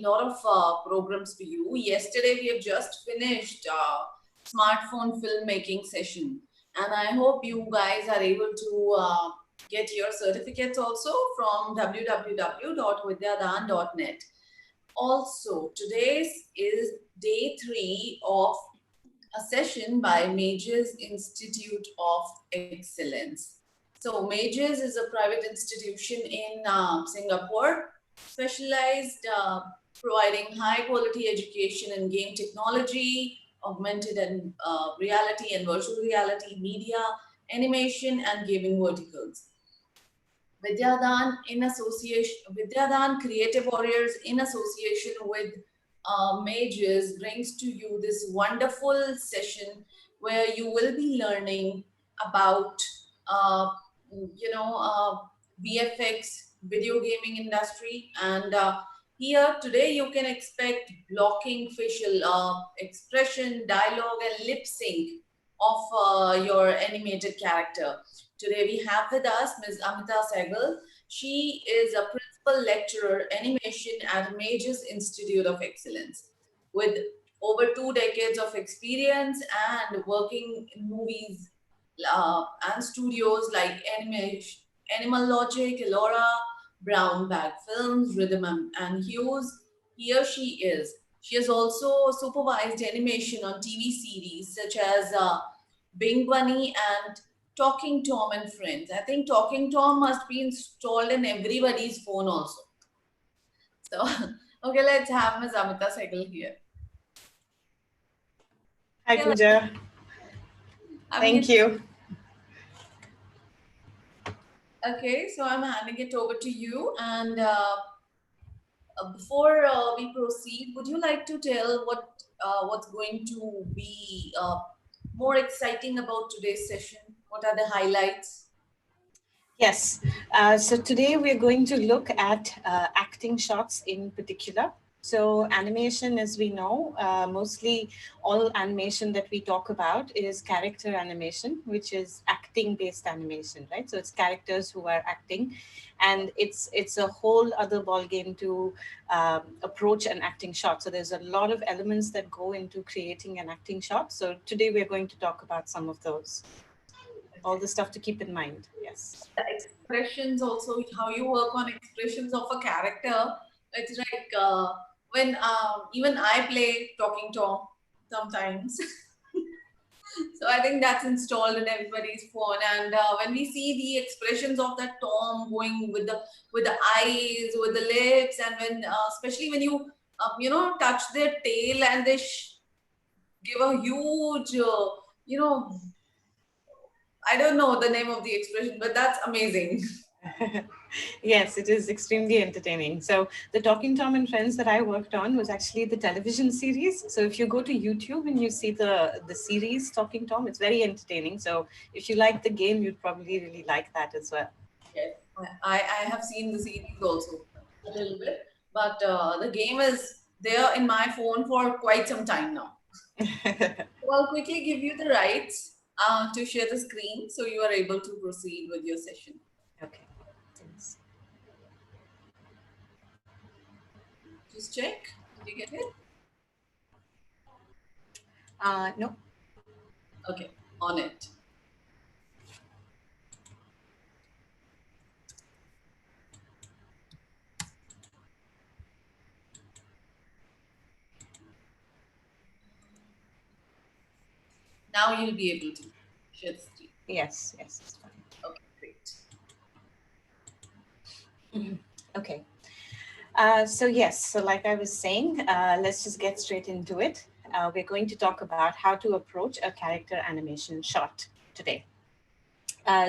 a lot of programs for you. Yesterday, we have just finished smartphone filmmaking session. And I hope you guys are able to get your certificates also from www.vidyadaan.net. Also, today's is day 3 of a session by Majors Institute of Excellence. So Majors is a private institution in Singapore, specialized providing high quality education in game technology, augmented and reality and virtual reality, media, animation, and gaming verticals. Vidyadaan Creative Warriors in association with Majors brings to you this wonderful session where you will be learning about, VFX, video gaming industry, and here today you can expect blocking, facial expression, dialogue, and lip sync of your animated character. Today we have with us Ms. Amita Sehgal. She is a principal lecturer animation at Majors Institute of Excellence with over 2 decades of experience and working in movies and studios like Animal Logic, Elora, Brown Bag Films, Rhythm and Hues. Here she is. She has also supervised animation on TV series such as Bing Bunny and Talking Tom and Friends. I think Talking Tom must be installed in everybody's phone also. So, okay, let's have Ms. Amita Sehgal here. Hi, Pooja. Thank you. Okay, so I'm handing it over to you. And before we proceed, would you like to tell what's going to be more exciting about today's session? What are the highlights? Yes, so today we're going to look at acting shots in particular. So animation, as we know, mostly all animation that we talk about is character animation, which is acting-based animation, right? So it's characters who are acting, and it's a whole other ballgame to approach an acting shot. So there's a lot of elements that go into creating an acting shot. So today we're going to talk about some of those. All the stuff to keep in mind. Yes. The expressions also, how you work on expressions of a character. It's like when even I play Talking Tom sometimes. So I think that's installed in everybody's phone. And when we see the expressions of that Tom going with the eyes, with the lips, and when especially when you touch their tail and they give a huge I don't know the name of the expression, but that's amazing. Yes, it is extremely entertaining. So the Talking Tom and Friends that I worked on was actually the television series. So if you go to YouTube and you see the series Talking Tom, it's very entertaining. So if you like the game, you'd probably really like that as well. Yes, I have seen the series also a little bit, but the game is there in my phone for quite some time now. So I'll quickly give you the rights to share the screen so you are able to proceed with your session. Okay. Thanks. Just check. Did you get it? No. Okay, on it. Now you'll be able to share the screen. Yes, it's fine. Okay, great. Okay. So yes, so like I was saying, let's just get straight into it. We're going to talk about how to approach a character animation shot today.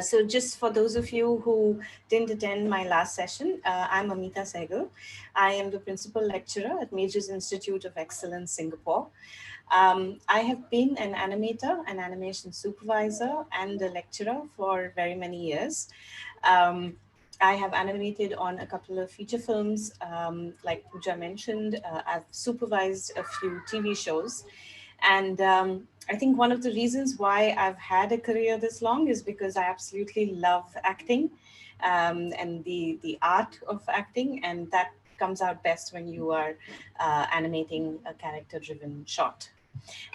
So just for those of you who didn't attend my last session, I'm Amita Sehgal. I am the principal lecturer at Majors Institute of Excellence, Singapore. I have been an animator, an animation supervisor, and a lecturer for very many years. I have animated on a couple of feature films, like Pooja mentioned. I've supervised a few TV shows. And I think one of the reasons why I've had a career this long is because I absolutely love acting and the art of acting. And that comes out best when you are animating a character-driven shot.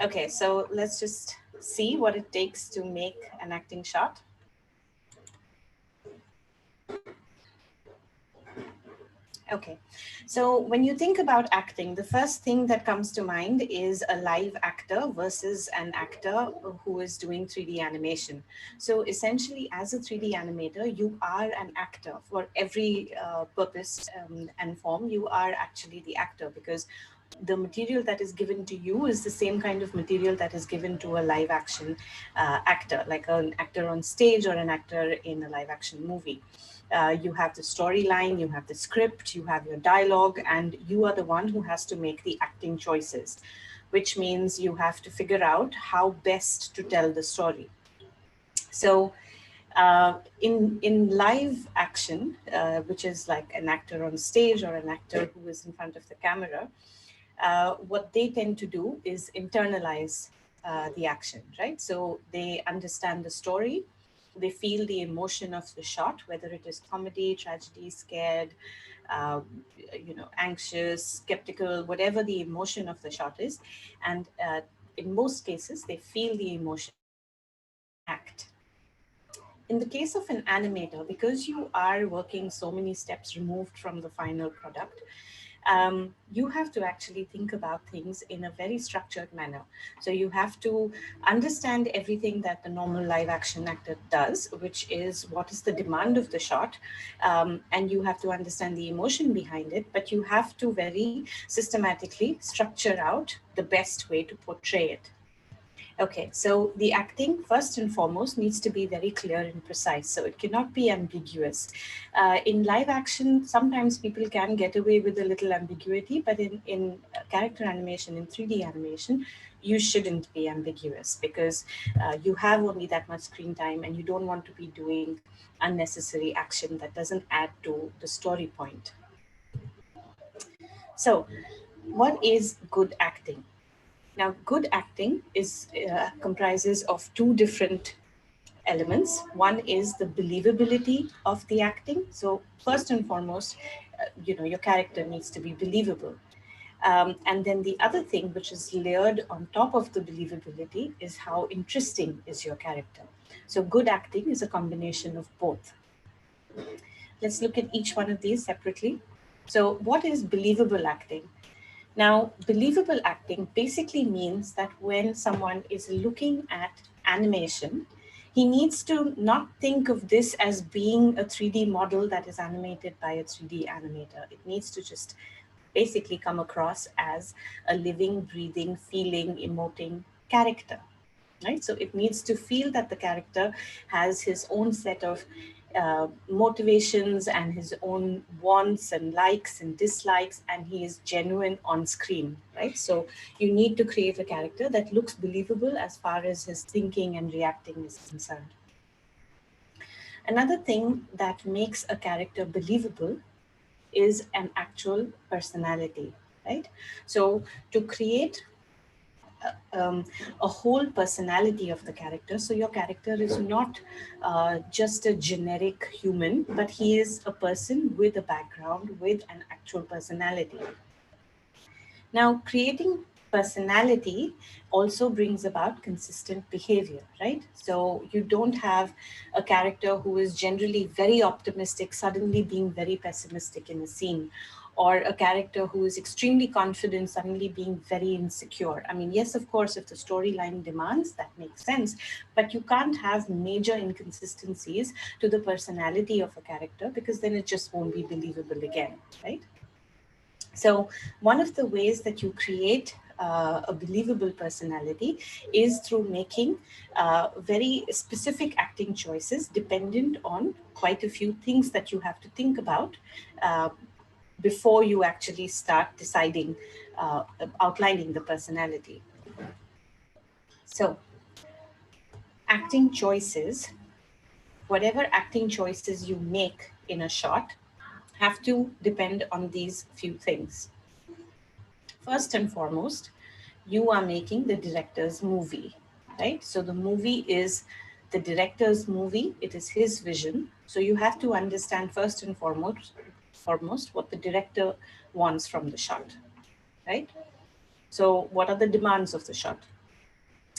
Okay, so let's just see what it takes to make an acting shot. Okay, so when you think about acting, the first thing that comes to mind is a live actor versus an actor who is doing 3D animation. So essentially, as a 3D animator, you are an actor for every purpose and form. You are actually the actor, because the material that is given to you is the same kind of material that is given to a live action actor, like an actor on stage or an actor in a live action movie. You have the storyline, you have the script, you have your dialogue, and you are the one who has to make the acting choices, which means you have to figure out how best to tell the story. So in live action, which is like an actor on stage or an actor who is in front of the camera, what they tend to do is internalize the action, right? So they understand the story, they feel the emotion of the shot, whether it is comedy, tragedy, scared, uh, anxious, skeptical, whatever the emotion of the shot is. And in most cases, they feel the emotion act. In the case of an animator, because you are working so many steps removed from the final product, you have to actually think about things in a very structured manner. So you have to understand everything that the normal live action actor does, which is what is the demand of the shot, and you have to understand the emotion behind it, but you have to very systematically structure out the best way to portray it. Okay, so the acting, first and foremost, needs to be very clear and precise. So it cannot be ambiguous. In live action, sometimes people can get away with a little ambiguity, but in character animation, in 3D animation, you shouldn't be ambiguous, because you have only that much screen time and you don't want to be doing unnecessary action that doesn't add to the story point. So, what is good acting? Now, good acting is comprises of two different elements. One is the believability of the acting. So first and foremost, your character needs to be believable. And then the other thing, which is layered on top of the believability, is how interesting is your character. So good acting is a combination of both. Let's look at each one of these separately. So what is believable acting? Now, believable acting basically means that when someone is looking at animation, he needs to not think of this as being a 3D model that is animated by a 3D animator. It needs to just basically come across as a living, breathing, feeling, emoting character, right? So it needs to feel that the character has his own set of motivations and his own wants and likes and dislikes, and he is genuine on screen, right? So you need to create a character that looks believable as far as his thinking and reacting is concerned. Another thing that makes a character believable is an actual personality, right? So to create a whole personality of the character. So your character is not just a generic human, but he is a person with a background, with an actual personality. Now, creating personality also brings about consistent behavior, right? So you don't have a character who is generally very optimistic suddenly being very pessimistic in a scene, or a character who is extremely confident suddenly being very insecure. I mean, yes, of course, if the storyline demands, that makes sense, but you can't have major inconsistencies to the personality of a character, because then it just won't be believable again, right? So one of the ways that you create a believable personality is through making very specific acting choices dependent on quite a few things that you have to think about uh, before you actually start deciding, outlining the personality. So acting choices, whatever acting choices you make in a shot, have to depend on these few things. First and foremost, you are making the director's movie, right? So the movie is the director's movie, it is his vision. So you have to understand first and foremost, what the director wants from the shot, right? So what are the demands of the shot?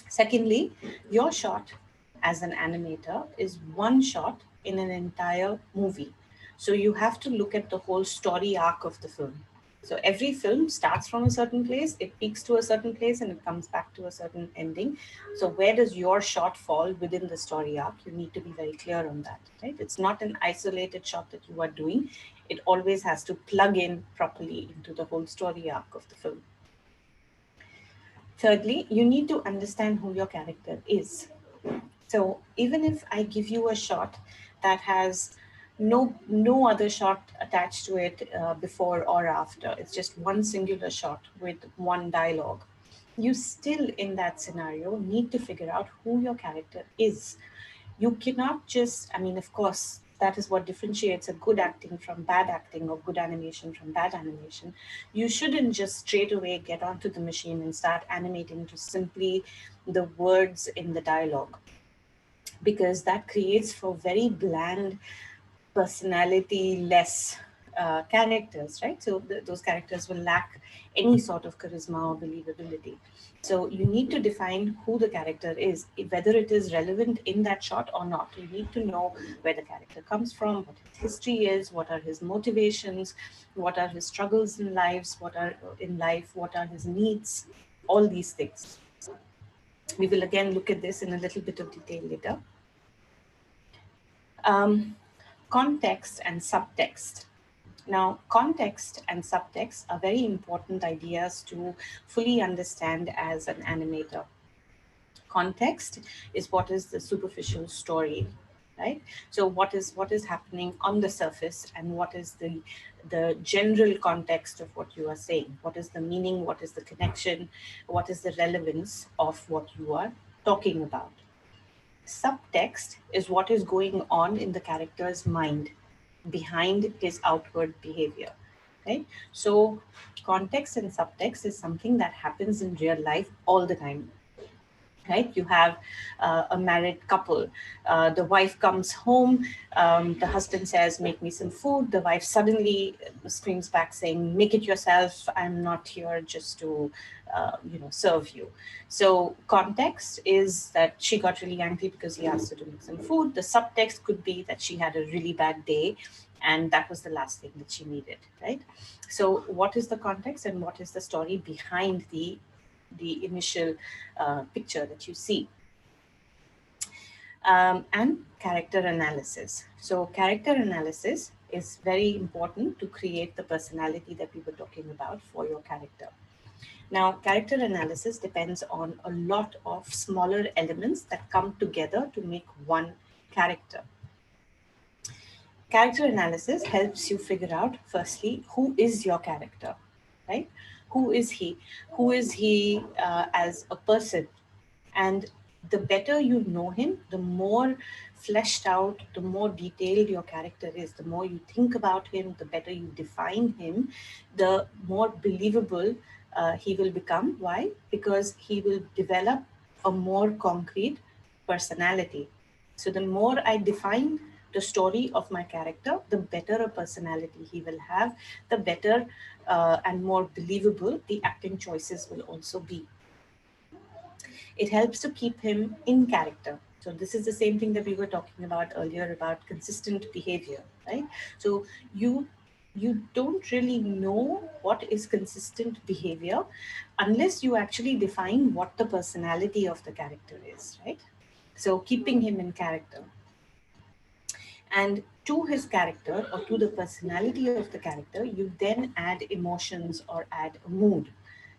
Secondly, your shot as an animator is one shot in an entire movie. So you have to look at the whole story arc of the film. So every film starts from a certain place, it peaks to a certain place, and it comes back to a certain ending. So where does your shot fall within the story arc? You need to be very clear on that, right? It's not an isolated shot that you are doing. It always has to plug in properly into the whole story arc of the film. Thirdly, you need to understand who your character is. So even if I give you a shot that has no other shot attached to it before or after, it's just one singular shot with one dialogue, you still in that scenario need to figure out who your character is. You cannot just, I mean, of course, that is what differentiates a good acting from bad acting or good animation from bad animation. You shouldn't just straight away get onto the machine and start animating just simply the words in the dialogue, because that creates for very bland, personality less characters, right? So those characters will lack any sort of charisma or believability. So you need to define who the character is, whether it is relevant in that shot or not. You need to know where the character comes from, what his history is, what are his motivations, what are his struggles in lives, what are his needs, all these things. We will again look at this in a little bit of detail later. Um, Context and subtext. Now, context and subtext are very important ideas to fully understand as an animator. Context is what is the superficial story, right? So what is happening on the surface, and what is the general context of what you are saying? What is the meaning? What is the connection? What is the relevance of what you are talking about? Subtext is what is going on in the character's mind behind his outward behavior, right? So context and subtext is something that happens in real life all the time, right? You have a married couple. The wife comes home. The husband says, "Make me some food." The wife suddenly screams back, saying, "Make it yourself. I'm not here just to, serve you." So context is that she got really angry because he asked her to make some food. The subtext could be that she had a really bad day, and that was the last thing that she needed, right? So what is the context and what is the story behind the initial picture that you see? And character analysis. So character analysis is very important to create the personality that we were talking about for your character. Now, character analysis depends on a lot of smaller elements that come together to make one character. Character analysis helps you figure out, firstly, who is your character, right? Who is he? Who is he as a person? And the better you know him, the more fleshed out, the more detailed your character is, the more you think about him, the better you define him, the more believable he will become. Why? Because he will develop a more concrete personality. So the more I define the story of my character, the better a personality he will have, the better and more believable the acting choices will also be. It helps to keep him in character. So this is the same thing that we were talking about earlier about consistent behavior, right? So you don't really know what is consistent behavior unless you actually define what the personality of the character is, right? So keeping him in character. And to his character or to the personality of the character, you then add emotions or add a mood,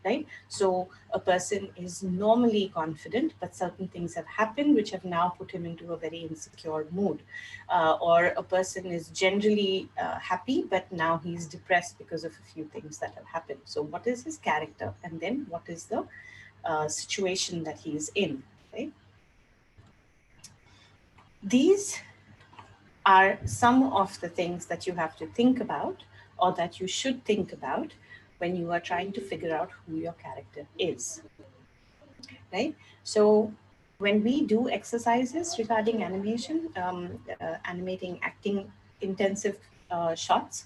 right? So a person is normally confident, but certain things have happened which have now put him into a very insecure mood. Or a person is generally happy, but now he's depressed because of a few things that have happened. So what is his character? And then what is the situation that he is in, right? These are some of the things that you have to think about or that you should think about when you are trying to figure out who your character is, right? So when we do exercises regarding animation, animating acting intensive shots,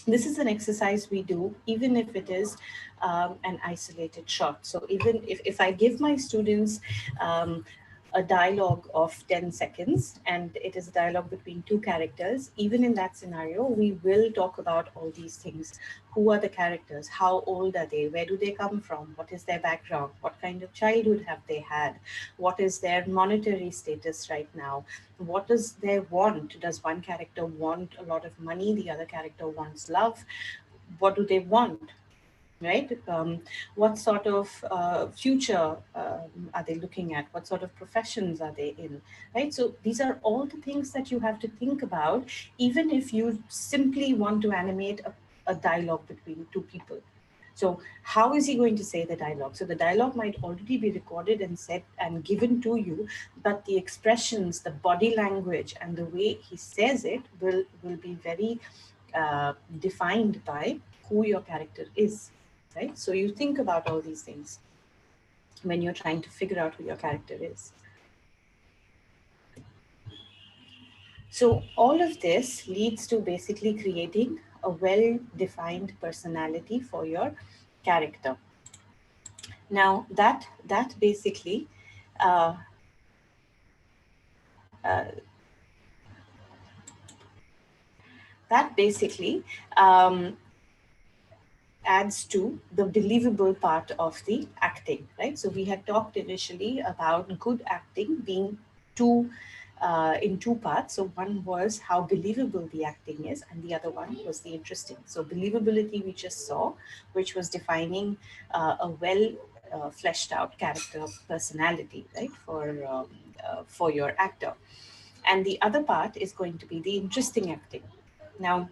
This is an exercise we do even if it is an isolated shot. So even if I give my students um, a dialogue of 10 seconds and it is a dialogue between two characters, even in that scenario, we will talk about all these things. Who are the characters? How old are they? Where do they come from? What is their background? What kind of childhood have they had? What is their monetary status right now? What does they want? Does one character want a lot of money? The other character wants love. What do they want? Right? What sort of future are they looking at? What sort of professions are they in? Right? So these are all the things that you have to think about, even if you simply want to animate a dialogue between two people. So how is he going to say the dialogue? So the dialogue might already be recorded and said and given to you, but the expressions, the body language, and the way he says it will be very defined by who your character is, right? So you think about all these things when you're trying to figure out who your character is. So all of this leads to basically creating a well-defined personality for your character. Now that basically uh, uh, that basically um, adds to the believable part of the acting, right? So we had talked initially about good acting being in two parts. So one was how believable the acting is, and the other one was the interesting. So believability we just saw, which was defining a well fleshed out character personality, right, for your actor. And the other part is going to be the interesting acting. Now,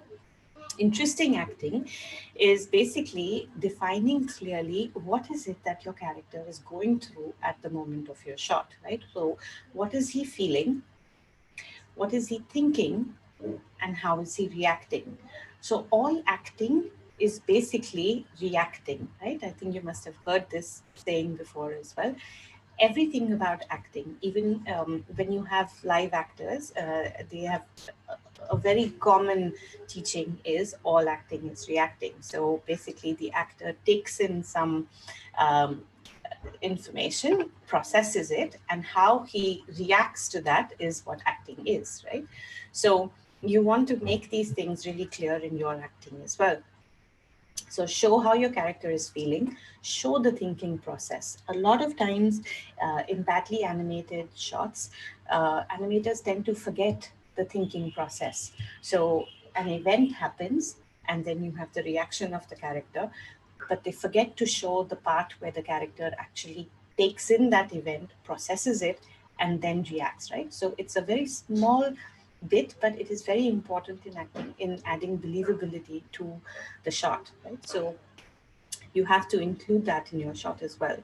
interesting acting is basically defining clearly what is it that your character is going through at the moment of your shot, right? So what is he feeling, what is he thinking, and how is he reacting? So all acting is basically reacting, right? I think you must have heard this saying before as well. Everything about acting, even when you have live actors, they have a very common teaching is all acting is reacting. So basically, the actor takes in some um, information, processes it, and how he reacts to that is what acting is, right? So you want to make these things really clear in your acting as well. So show how your character is feeling, show the thinking process. A lot of times in badly animated shots, animators tend to forget the thinking process. So an event happens, and then you have the reaction of the character, but they forget to show the part where the character actually takes in that event, processes it, and then reacts, right? So it's a very small bit, but it is very important in acting, in adding believability to the shot, right? So you have to include that in your shot as well.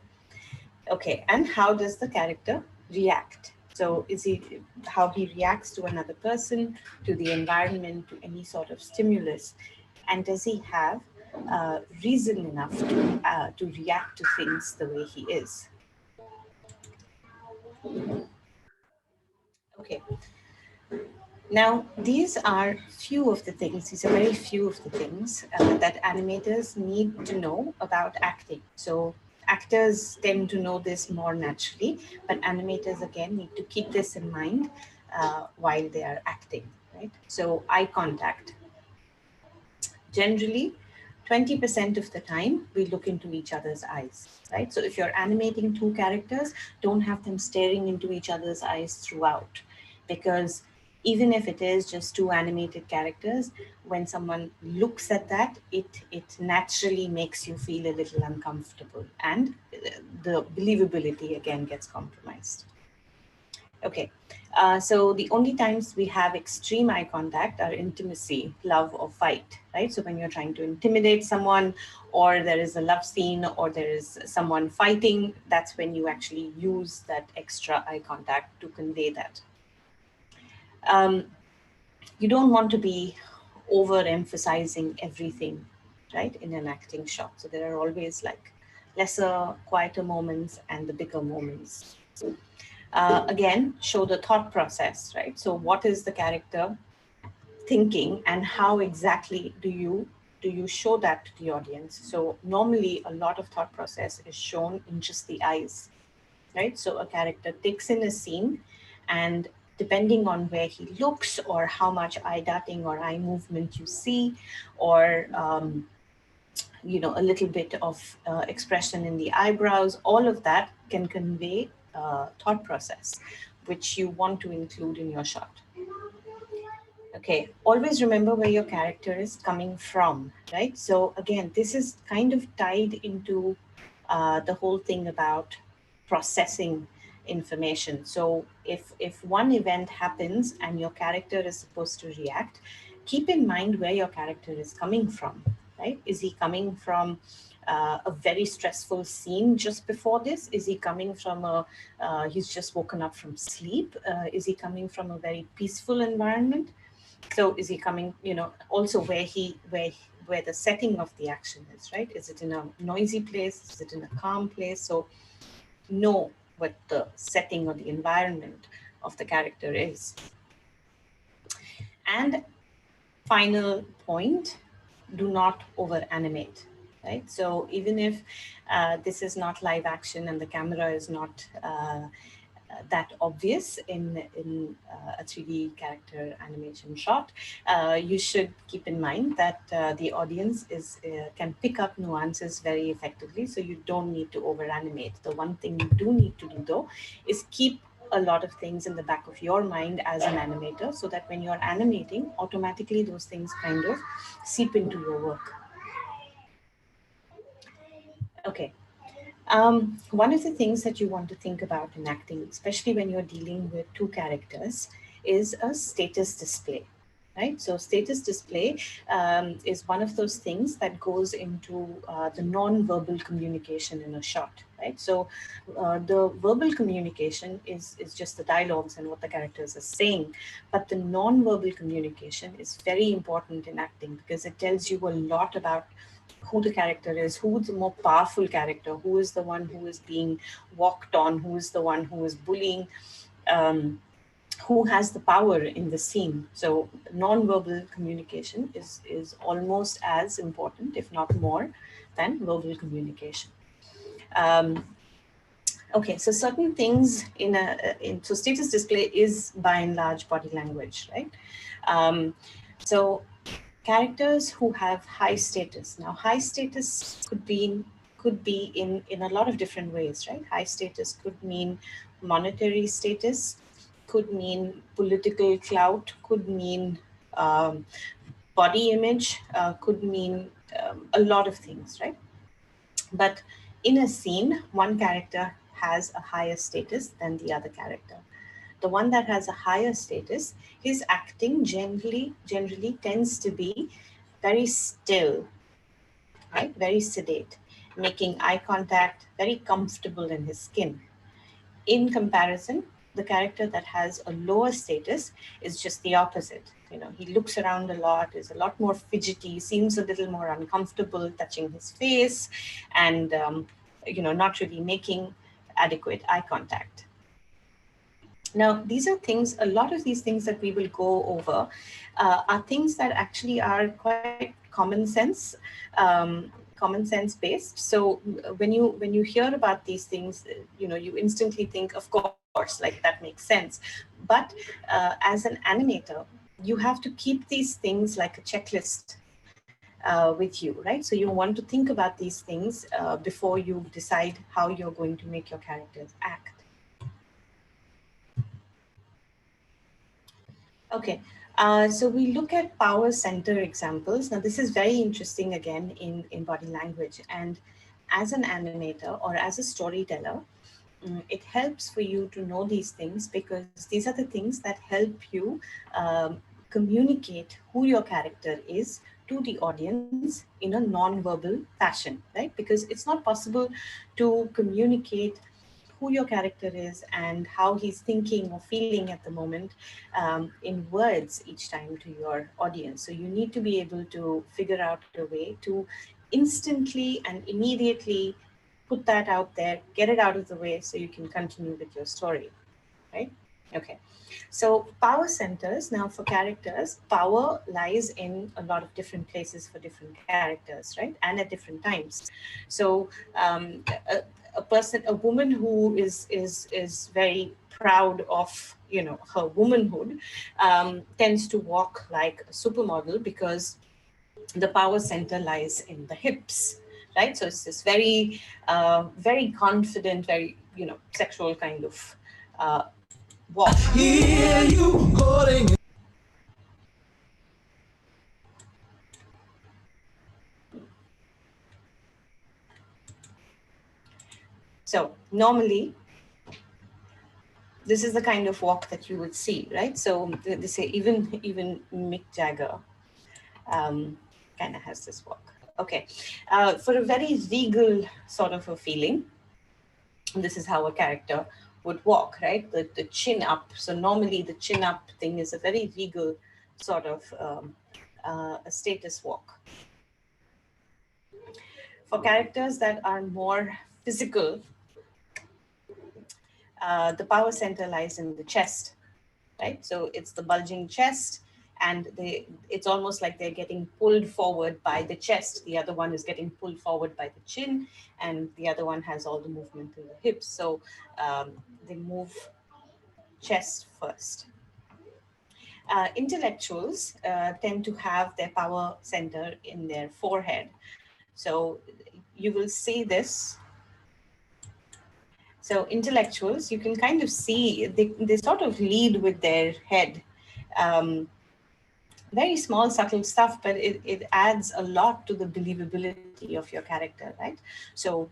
Okay, and how does the character react? So is he how he reacts to another person, to the environment, to any sort of stimulus, and does he have reason enough to react to things the way he is? Okay, now, these are few of the things, these are very few of the things that animators need to know about acting. So actors tend to know this more naturally, but animators again need to keep this in mind while they are acting, right? So eye contact. Generally, 20% of the time we look into each other's eyes, right? So if you're animating two characters, don't have them staring into each other's eyes throughout, because even if it is just two animated characters, when someone looks at that, it naturally makes you feel a little uncomfortable, and the believability again gets compromised. Okay. So the only times we have extreme eye contact are intimacy, love, or fight, right? So when you're trying to intimidate someone, or there is a love scene, or there is someone fighting, that's when you actually use that extra eye contact to convey that. Um, you don't want to be overemphasizing everything, right, in an acting shot. So there are always like lesser, quieter moments and the bigger moments. Again, show the thought process, right? So what is the character thinking, and how exactly do you do you show that to the audience? So normally a lot of thought process is shown in just the eyes, right? So a character takes in a scene, and depending on where he looks or how much eye darting or eye movement you see, or a little bit of expression in the eyebrows, all of that can convey thought process, which you want to include in your shot. Okay, always remember where your character is coming from, right? So again, this is kind of tied into the whole thing about processing information. So if one event happens and your character is supposed to react, keep in mind where your character is coming from, right? Is he coming from a very stressful scene just before this? Is he coming from he's just woken up from sleep? Is he coming from a very peaceful environment? So is he coming, also where the setting of the action is, right? Is it in a noisy place? Is it in a calm place? So know what the setting or the environment of the character is. And final point, do not over animate, right? So even if this is not live action and the camera is not that obvious in a 3D character animation shot, you should keep in mind that the audience can pick up nuances very effectively. So you don't need to over animate. The one thing you do need to do though is keep a lot of things in the back of your mind as an animator, so that when you're animating, automatically those things kind of seep into your work. Okay. One of the things that you want to think about in acting, especially when you're dealing with two characters, is a status display, right? So, status display is one of those things that goes into the non-verbal communication in a shot, right? So, the verbal communication is just the dialogues and what the characters are saying, but the non-verbal communication is very important in acting because it tells you a lot about who the character is, who's the more powerful character, who is the one who is being walked on, who is the one who is bullying, um, who has the power in the scene. So non-verbal communication is almost as important, if not more, than verbal communication. Um, okay, so certain things so status display is by and large body language, right? So characters who have high status. Now, high status could be in a lot of different ways, right? High status could mean monetary status, could mean political clout, could mean um, body image, could mean a lot of things, right? But in a scene, one character has a higher status than the other character. The one that has a higher status, his acting generally tends to be very still, right? Very sedate, making eye contact, very comfortable in his skin. In comparison, the character that has a lower status is just the opposite. He looks around a lot, is a lot more fidgety, seems a little more uncomfortable touching his face, and not really making adequate eye contact. Now, these are things, a lot of these things that we will go over are things that actually are quite common sense based. So when you hear about these things, you instantly think, of course, like that makes sense. But as an animator, you have to keep these things like a checklist with you, right? So you want to think about these things before you decide how you're going to make your characters act. Okay, so we look at power center examples. Now, this is very interesting again in body language. And as an animator or as a storyteller, it helps for you to know these things because these are the things that help you communicate who your character is to the audience in a non-verbal fashion, right? Because it's not possible to communicate who your character is and how he's thinking or feeling at the moment in words each time to your audience. So you need to be able to figure out a way to instantly and immediately put that out there, get it out of the way so you can continue with your story, right? Okay. So power centers, now for characters, power lies in a lot of different places for different characters, right? And at different times. So a person, a woman who is very proud of, you know, her womanhood, tends to walk like a supermodel because the power center lies in the hips, right? So it's this very very confident, very, you know, sexual kind of walk. Hear you calling. So normally this is the kind of walk that you would see, right? So they say even Mick Jagger kind of has this walk. Okay, for a very regal sort of a feeling, this is how a character would walk, right? The chin up. So normally the chin up thing is a very regal sort of a status walk. For characters that are more physical, the power center lies in the chest, right? So it's the bulging chest, and it's almost like they're getting pulled forward by the chest. The other one is getting pulled forward by the chin, and the other one has all the movement in the hips. So they move chest first. Intellectuals tend to have their power center in their forehead. So you will see this. So intellectuals, you can kind of see they sort of lead with their head. Um, Very small, subtle stuff, but it adds a lot to the believability of your character, right? So,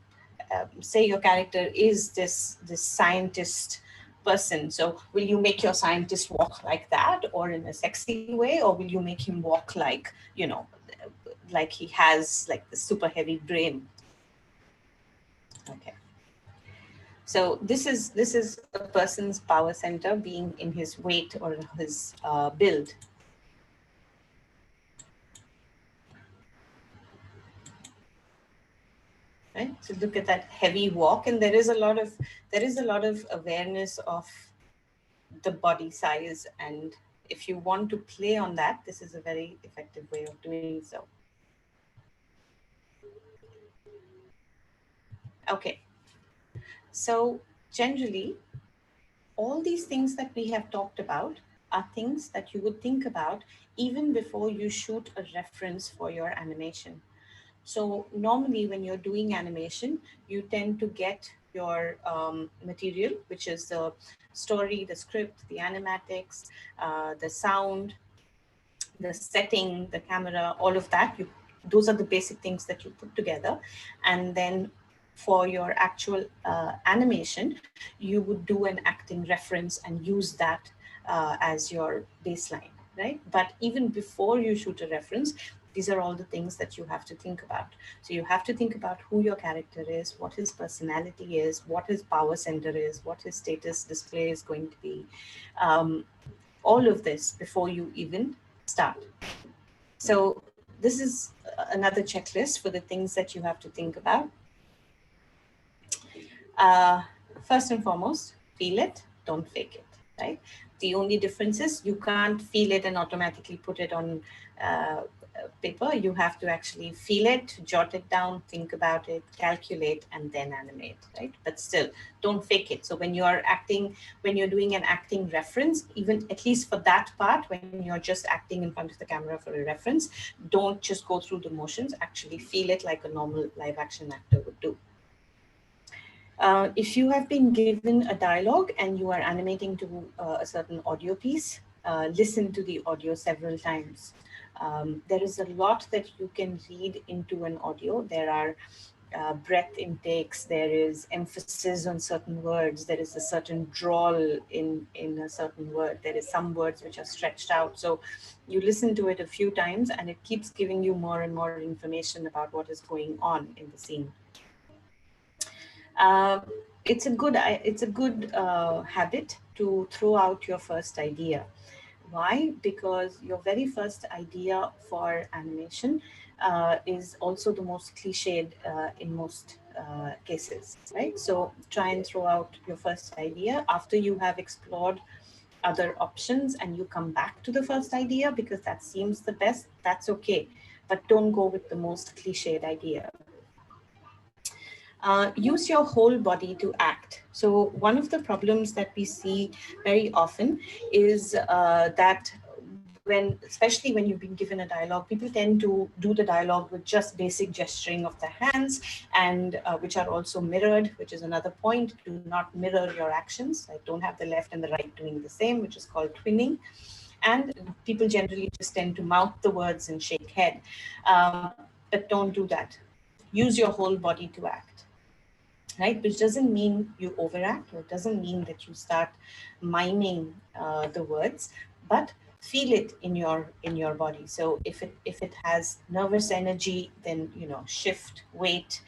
say your character is this scientist person. So, will you make your scientist walk like that, or in a sexy way, or will you make him walk like, you know, like he has like the super heavy brain? Okay. So this is a person's power center being in his weight or his build. Right, so look at that heavy walk, and there is a lot of awareness of the body size, and if you want to play on that, this is a very effective way of doing so. Okay, so generally all these things that we have talked about are things that you would think about even before you shoot a reference for your animation. So normally when you're doing animation, you tend to get your material, which is the story, the script, the animatics, the sound, the setting, the camera, all of that. Those are the basic things that you put together. And then for your actual animation, you would do an acting reference and use that as your baseline, right? But even before you shoot a reference, these are all the things that you have to think about. So you have to think about who your character is, what his personality is, what his power center is, what his status display is going to be. All of this before you even start. So this is another checklist for the things that you have to think about. Uh, First and foremost, feel it, don't fake it, right? The only difference is you can't feel it and automatically put it on paper. You have to actually feel it, jot it down, think about it, calculate, and then animate, right? But still, don't fake it. So when you're acting, when you're doing an acting reference, even at least for that part, when you're just acting in front of the camera for a reference, don't just go through the motions, actually feel it like a normal live action actor would do. If you have been given a dialogue and you are animating to a certain audio piece, listen to the audio several times. There is a lot that you can read into an audio. There are breath intakes, there is emphasis on certain words, there is a certain drawl in a certain word, there is some words which are stretched out. So you listen to it a few times and it keeps giving you more and more information about what is going on in the scene. Uh, it's a good habit to throw out your first idea. Why? Because your very first idea for animation is also the most cliched in most cases, right? So try and throw out your first idea after you have explored other options and you come back to the first idea because that seems the best, that's okay. But don't go with the most cliched idea. Use your whole body to act. So one of the problems that we see very often is that especially when you've been given a dialogue, people tend to do the dialogue with just basic gesturing of the hands, and which are also mirrored, which is another point. Do not mirror your actions. Like, don't have the left and the right doing the same, which is called twinning. And people generally just tend to mouth the words and shake head. But don't do that. Use your whole body to act, right? Which doesn't mean you overact, or it doesn't mean that you start miming the words, but feel it in your body. So if it has nervous energy, then shift weight.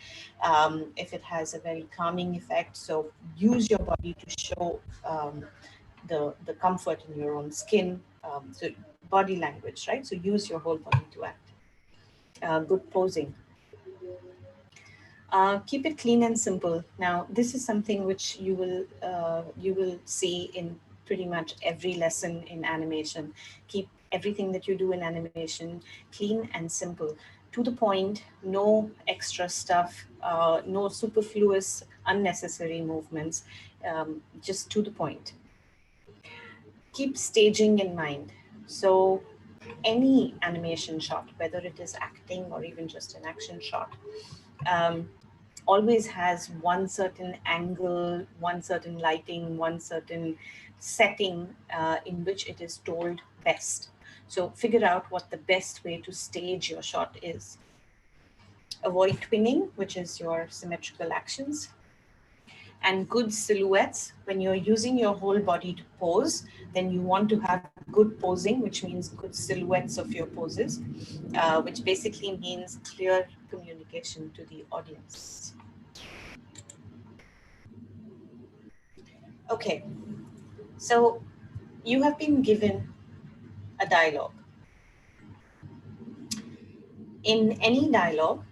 If it has a very calming effect, so use your body to show the comfort in your own skin. So body language, right? So use your whole body to act. Good posing. Keep it clean and simple. Now, this is something which you will see in pretty much every lesson in animation. Keep everything that you do in animation clean and simple, to the point. No extra stuff, no superfluous, unnecessary movements. Just to the point. Keep staging in mind. So any animation shot, whether it is acting or even just an action shot, um, always has one certain angle, one certain lighting, one certain setting in which it is told best. So figure out what the best way to stage your shot is. Avoid twinning, which is your symmetrical actions. And good silhouettes. When you're using your whole body to pose, then you want to have good posing, which means good silhouettes of your poses, which basically means clear communication to the audience. Okay, so you have been given a dialogue. In any dialogue,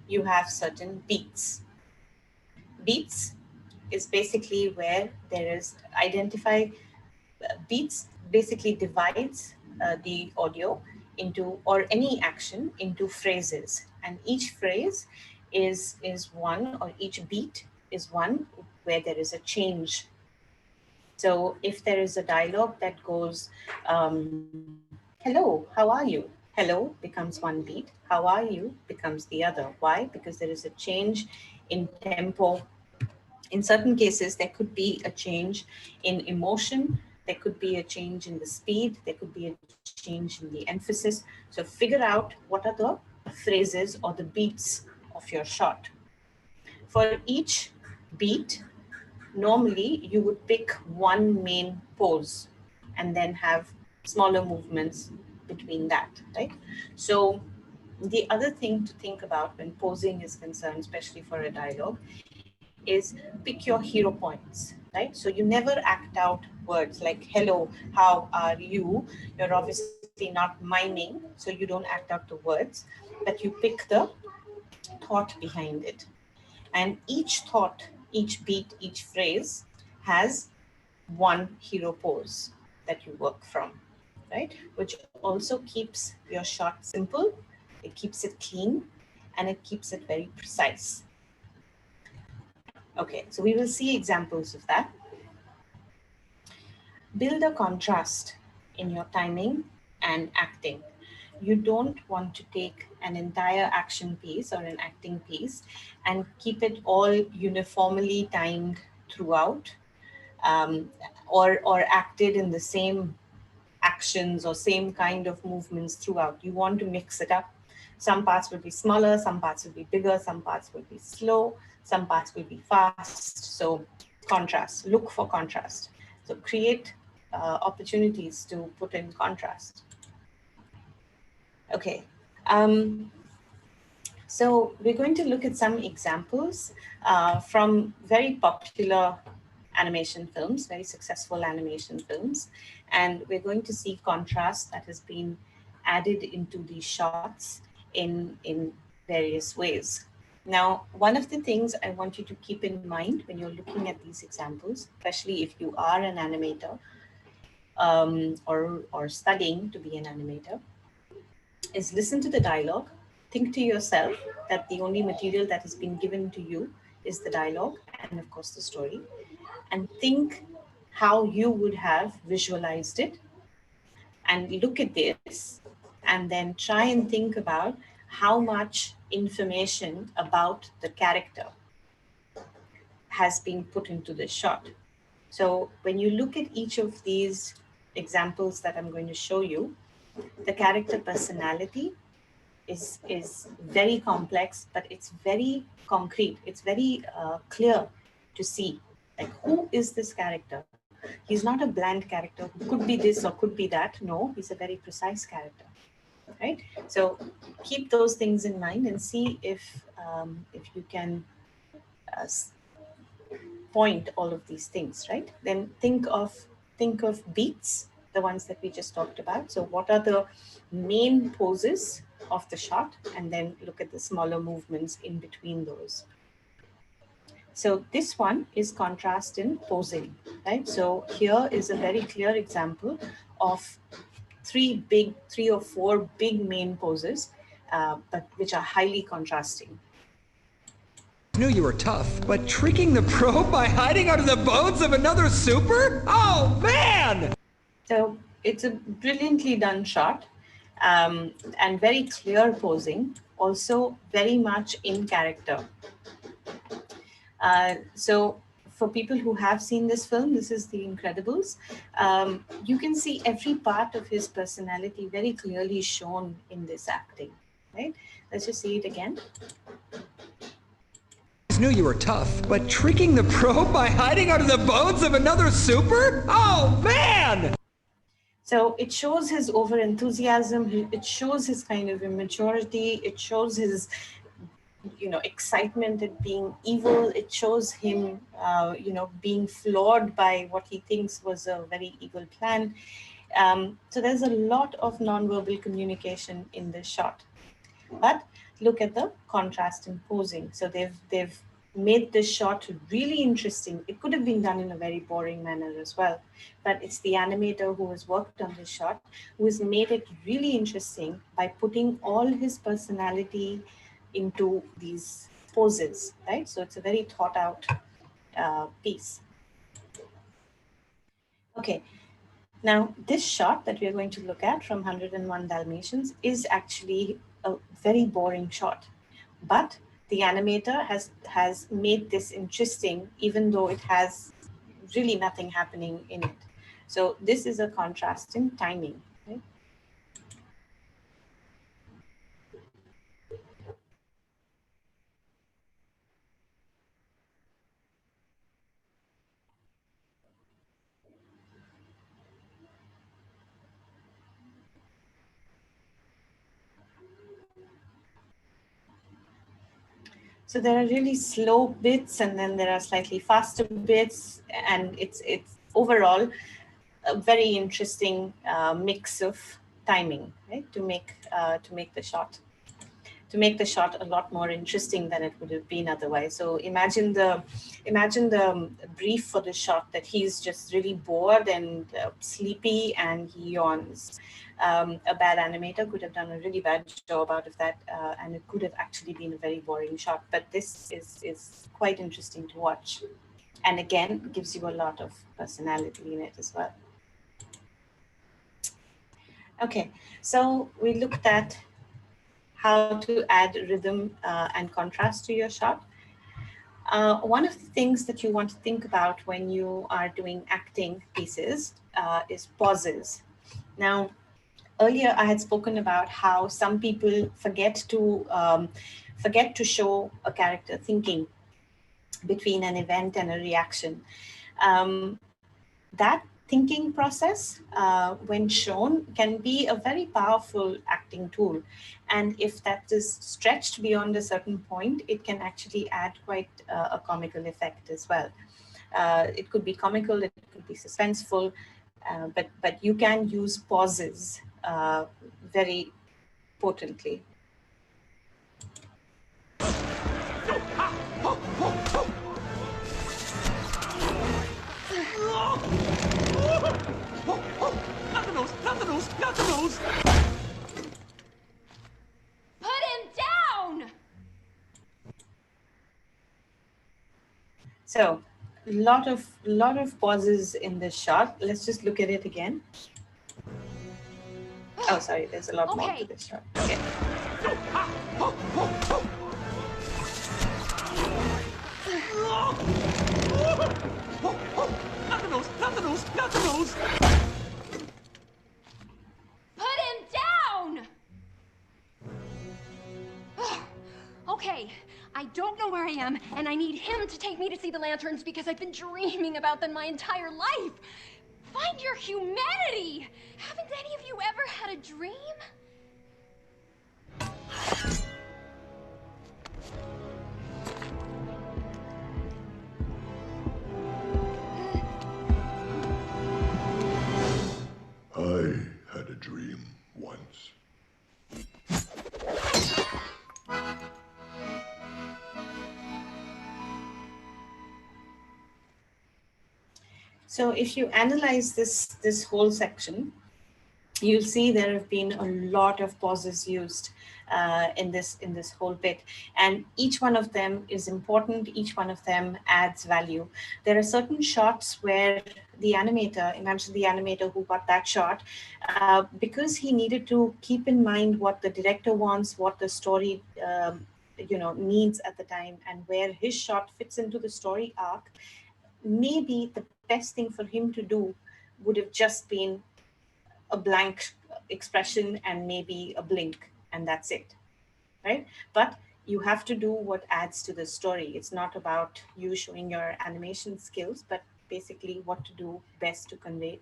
you have certain beats. Beats is basically where there is identify beats basically divides the audio into, or any action into, phrases, and each phrase is one, or each beat is one where there is a change. So if there is a dialogue that goes, hello, how are you? Hello becomes one beat. How are you becomes the other. Why? Because there is a change in tempo. In certain cases, there could be a change in emotion. There could be a change in the speed. There could be a change in the emphasis. So figure out what are the phrases or the beats of your shot. For each beat, normally you would pick one main pose and then have smaller movements between that, right? So the other thing to think about when posing is concerned, especially for a dialogue, is pick your hero points, right? So you never act out words like hello, how are you. You're obviously not miming, so you don't act out the words, but you pick the thought behind it. And each thought, each beat, each phrase has one hero pose that you work from, right? Which also keeps your shot simple, it keeps it clean, and it keeps it very precise. Okay, so we will see examples of that. Build a contrast in your timing and acting. You don't want to take an entire action piece or an acting piece and keep it all uniformly timed throughout, or acted in the same actions or same kind of movements throughout. You want to mix it up. Some parts will be smaller, some parts will be bigger, some parts will be slow, some parts will be fast. So contrast, look for contrast. So create opportunities to put in contrast. Okay. Um, so we're going to look at some examples from very popular animation films, very successful animation films. And we're going to see contrast that has been added into these shots in various ways. Now, one of the things I want you to keep in mind when you're looking at these examples, especially if you are an animator, or studying to be an animator is listen to the dialogue, think to yourself that the only material that has been given to you is the dialogue and, of course, the story, and think how you would have visualized it and look at this and then try and think about how much information about the character has been put into this shot. So when you look at each of these examples that I'm going to show you, the character personality is very complex, but it's very concrete. It's very clear to see, like, who is this character? He's not a bland character who could be this or could be that. No, he's a very precise character, right? So keep those things in mind and see if you can uh, point all of these things, right? Then think of beats, the ones that we just talked about. So what are the main poses of the shot, and then look at the smaller movements in between those. So this one is contrast in posing, right? So here is a very clear example of three or four big main poses, but which are highly contrasting. Knew you were tough, but tricking the pro by hiding under the bones of another super? Oh, man! So it's a brilliantly done shot, and very clear posing, also very much in character. So for people who have seen this film, this is The Incredibles. You can see every part of his personality very clearly shown in this acting, right? Let's just see it again. Knew you were tough, but tricking the pro by hiding under the bones of another super? Oh, man! So it shows his over-enthusiasm, it shows his kind of immaturity, it shows his, excitement at being evil, it shows him, being flawed by what he thinks was a very evil plan. So there's a lot of nonverbal communication in this shot. But look at the contrast in posing. So they've made this shot really interesting. It could have been done in a very boring manner as well, but it's the animator who has worked on this shot who has made it really interesting by putting all his personality into these poses, right? So it's a very thought out piece. Okay, now this shot that we're going to look at from 101 Dalmatians is actually a very boring shot, but the animator has made this interesting, even though it has really nothing happening in it. So this is a contrast in timing, right? So there are really slow bits, and then there are slightly faster bits, and it's overall a very interesting mix of timing, right? To make the shot a lot more interesting than it would have been otherwise. So imagine the brief for the shot, that he's just really bored and sleepy and he yawns. A bad animator could have done a really bad job out of that, and it could have actually been a very boring shot. But this is quite interesting to watch, and again gives you a lot of personality in it as well. Okay, so we looked at how to add rhythm and contrast to your shot. One of the things that you want to think about when you are doing acting pieces is pauses. Now, earlier I had spoken about how some people forget to show a character thinking between an event and a reaction. That thinking process, when shown, can be a very powerful acting tool. And if that is stretched beyond a certain point, it can actually add quite a comical effect as well. It could be comical, it could be suspenseful, but you can use pauses very potently. So lot of pauses in this shot. Let's just look at it again. Oh, sorry, there's a lot more to this shot. Okay. Not the nose, not the nose, not the nose! Put him down! Okay, I don't know where I am, and I need him to take me to see the lanterns because I've been dreaming about them my entire life. Find your humanity! Haven't any of you ever had a dream? I had a dream once. So if you analyze this whole section, you'll see there have been a lot of pauses used in this whole bit, and each one of them is important. Each one of them adds value. There are certain shots where the animator, imagine the animator who got that shot, because he needed to keep in mind what the director wants, what the story needs at the time, and where his shot fits into the story arc. Maybe the best thing for him to do would have just been a blank expression and maybe a blink, and that's it, right? But you have to do what adds to the story. It's not about you showing your animation skills, but basically what to do best to convey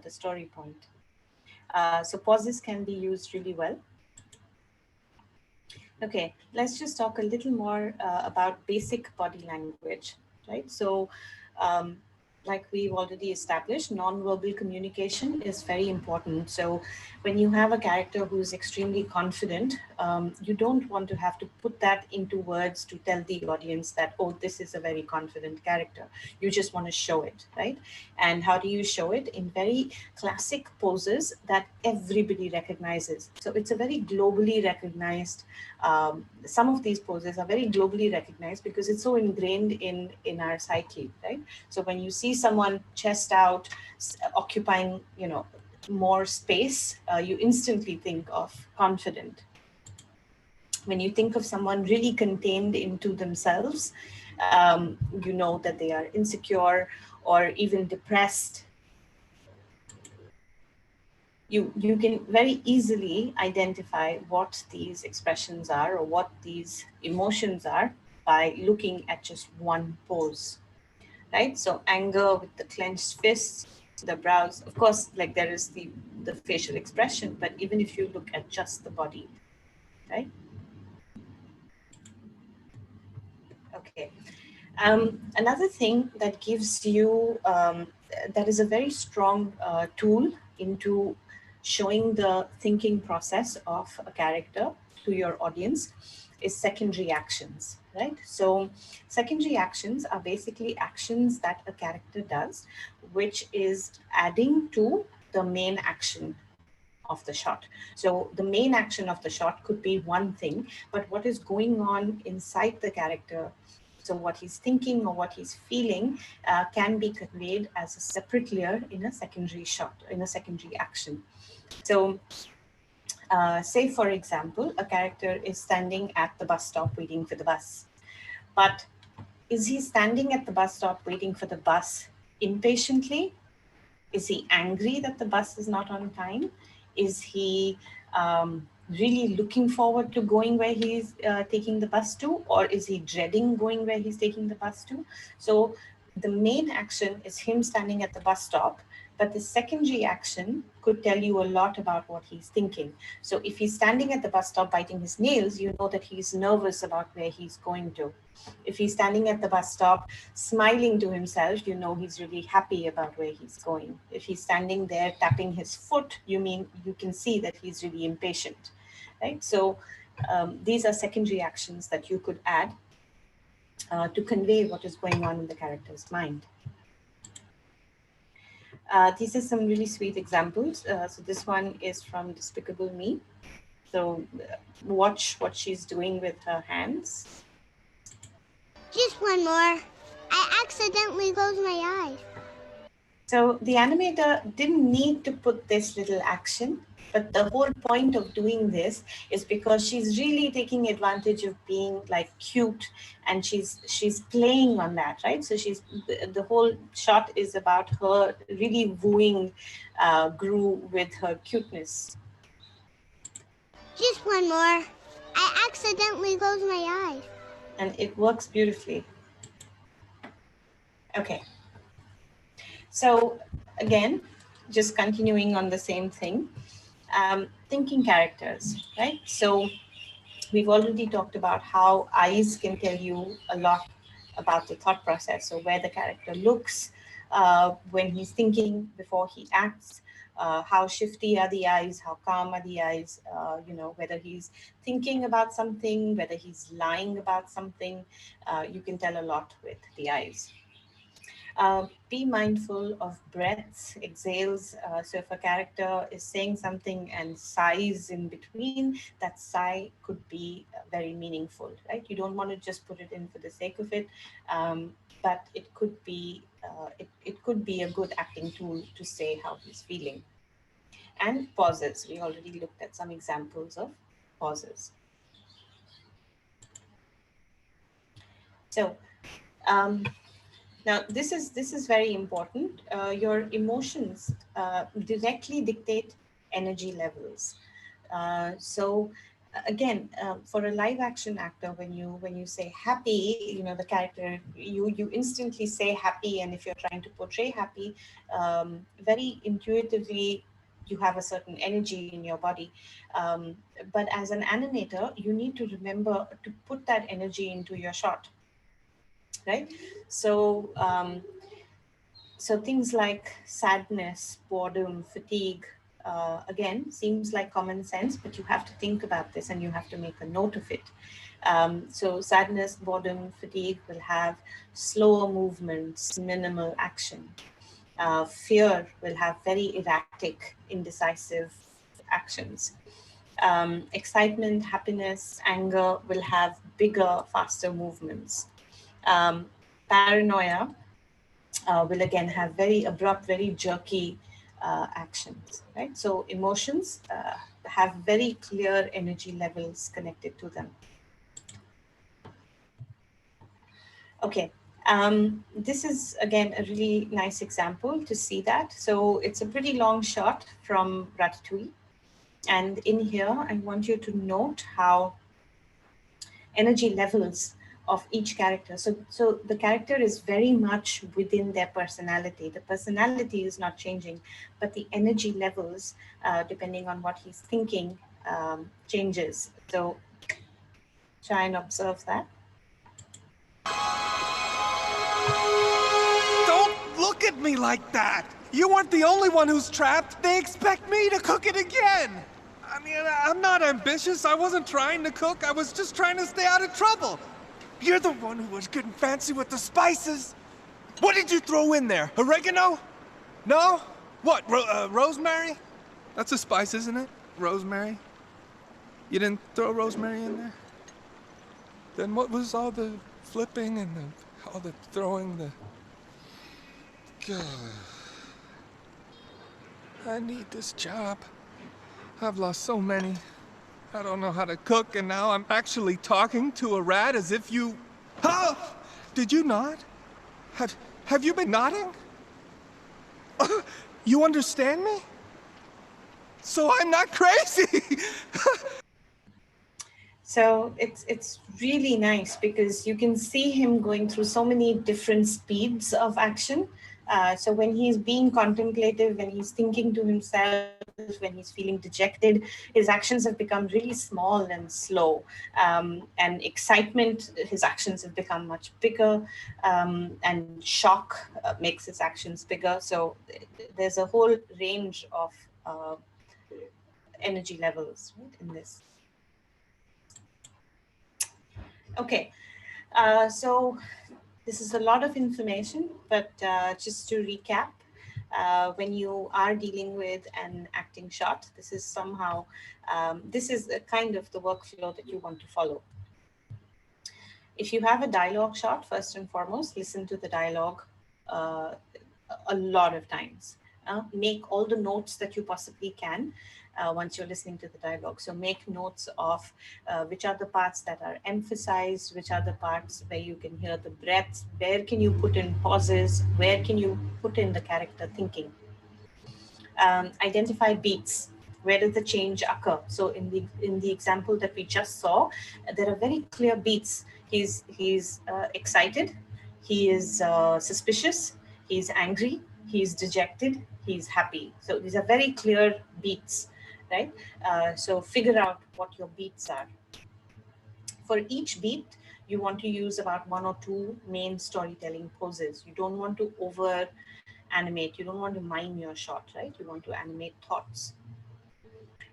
the story point. So pauses can be used really well. Okay, let's just talk a little more about basic body language, right? So like we've already established, non-verbal communication is very important. So when you have a character who's extremely confident, you don't want to have to put that into words to tell the audience that, oh, this is a very confident character. You just want to show it, right? And how do you show it? In very classic poses that everybody recognizes. So it's a very globally recognized, some of these poses are very globally recognized because it's so ingrained in our psyche, right? So when you see someone chest out, occupying, more space, you instantly think of confident. When you think of someone really contained into themselves, you know that they are insecure or even depressed. You can very easily identify what these expressions are or what these emotions are by looking at just one pose, right? So anger with the clenched fists, the brows, of course, like there is the facial expression, but even if you look at just the body, right? Okay. Another thing that gives you, that is a very strong tool into showing the thinking process of a character to your audience is secondary actions, right? So secondary actions are basically actions that a character does, which is adding to the main action of the shot. So the main action of the shot could be one thing, but what is going on inside the character, so what he's thinking or what he's feeling, can be conveyed as a separate layer in a secondary shot, in a secondary action. So say, for example, a character is standing at the bus stop waiting for the bus. But is he standing at the bus stop waiting for the bus impatiently? Is he angry that the bus is not on time? Is he really looking forward to going where he's taking the bus to? Or is he dreading going where he's taking the bus to? So the main action is him standing at the bus stop, but the secondary action could tell you a lot about what he's thinking. So if he's standing at the bus stop biting his nails, you know that he's nervous about where he's going to. If he's standing at the bus stop smiling to himself, you know he's really happy about where he's going. If he's standing there tapping his foot, you can see that he's really impatient, right? So these are secondary actions that you could add to convey what is going on in the character's mind. These are some really sweet examples. So this one is from Despicable Me. So watch what she's doing with her hands. Just one more. I accidentally closed my eyes. So the animator didn't need to put this little action, but the whole point of doing this is because she's really taking advantage of being like cute, and she's playing on that, right? So the whole shot is about her really wooing Gru with her cuteness. Just one more. I accidentally closed my eyes. And it works beautifully. Okay. So again, just continuing on the same thing, thinking characters, right? So we've already talked about how eyes can tell you a lot about the thought process. So where the character looks when he's thinking before he acts, how shifty are the eyes, how calm are the eyes, whether he's thinking about something, whether he's lying about something, you can tell a lot with the eyes. Be mindful of breaths, exhales. So if a character is saying something and sighs in between, that sigh could be very meaningful, right? You don't want to just put it in for the sake of it, but it could be a good acting tool to say how he's feeling. And pauses. We already looked at some examples of pauses. So um, now, this is very important. Your emotions directly dictate energy levels. So again, for a live action actor, when you say happy, the character, you instantly say happy, and if you're trying to portray happy, very intuitively you have a certain energy in your body. But as an animator, you need to remember to put that energy into your shot, right? So so things like sadness, boredom, fatigue, again, seems like common sense, but you have to think about this and you have to make a note of it. So sadness, boredom, fatigue will have slower movements, minimal action. Fear will have very erratic, indecisive actions. Excitement, happiness, anger will have bigger, faster movements. Paranoia will again have very abrupt, very jerky actions, right? So emotions have very clear energy levels connected to them. Okay, this is again a really nice example to see that. So it's a pretty long shot from Ratatouille. And in here, I want you to note how energy levels of each character. So the character is very much within their personality. The personality is not changing, but the energy levels, depending on what he's thinking, changes. So try and observe that. Don't look at me like that! You weren't the only one who's trapped. They expect me to cook it again! I mean, I'm not ambitious. I wasn't trying to cook. I was just trying to stay out of trouble. You're the one who was getting fancy with the spices. What did you throw in there? Oregano? No? What, rosemary? That's a spice, isn't it? Rosemary? You didn't throw rosemary in there? Then what was all the flipping and all the throwing, God. I need this job. I've lost so many. I don't know how to cook, and now I'm actually talking to a rat as if you... Oh! Did you nod? Have you been nodding? You understand me? So I'm not crazy! So it's really nice because you can see him going through so many different speeds of action. So when he's being contemplative, when he's thinking to himself, when he's feeling dejected, his actions have become really small and slow. And excitement, his actions have become much bigger. And shock makes his actions bigger. So there's a whole range of energy levels, right, in this. Okay, so this is a lot of information, but just to recap, when you are dealing with an acting shot, this is somehow, this is a kind of the workflow that you want to follow. If you have a dialogue shot, first and foremost, listen to the dialogue uh, a lot of times. Make all the notes that you possibly can once you're listening to the dialogue. So make notes of which are the parts that are emphasized, which are the parts where you can hear the breaths, where can you put in pauses, where can you put in the character thinking. Identify beats. Where does the change occur? So in the example that we just saw, there are very clear beats. He's excited, he is suspicious, he's angry, he's dejected, he's happy. So these are very clear beats, right? So figure out what your beats are. For each beat, you want to use about 1 or 2 main storytelling poses. You don't want to over animate. You don't want to mime your shot, right? You want to animate thoughts.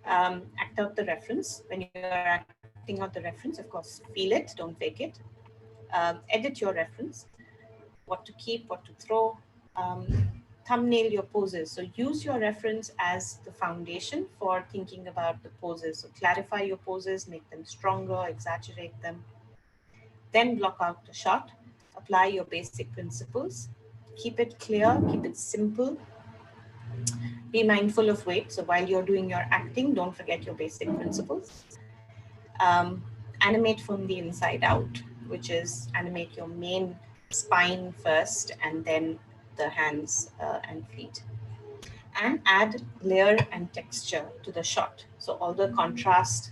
Act out the reference. When you're acting out the reference, of course, feel it, don't fake it. Edit your reference, what to keep, what to throw. Thumbnail your poses. So use your reference as the foundation for thinking about the poses. So clarify your poses, make them stronger, exaggerate them. Then block out the shot, apply your basic principles, keep it clear, keep it simple. Be mindful of weight. So while you're doing your acting, don't forget your basic principles. Animate from the inside out, which is animate your main spine first and then the hands and feet. And add layer and texture to the shot. So all the contrast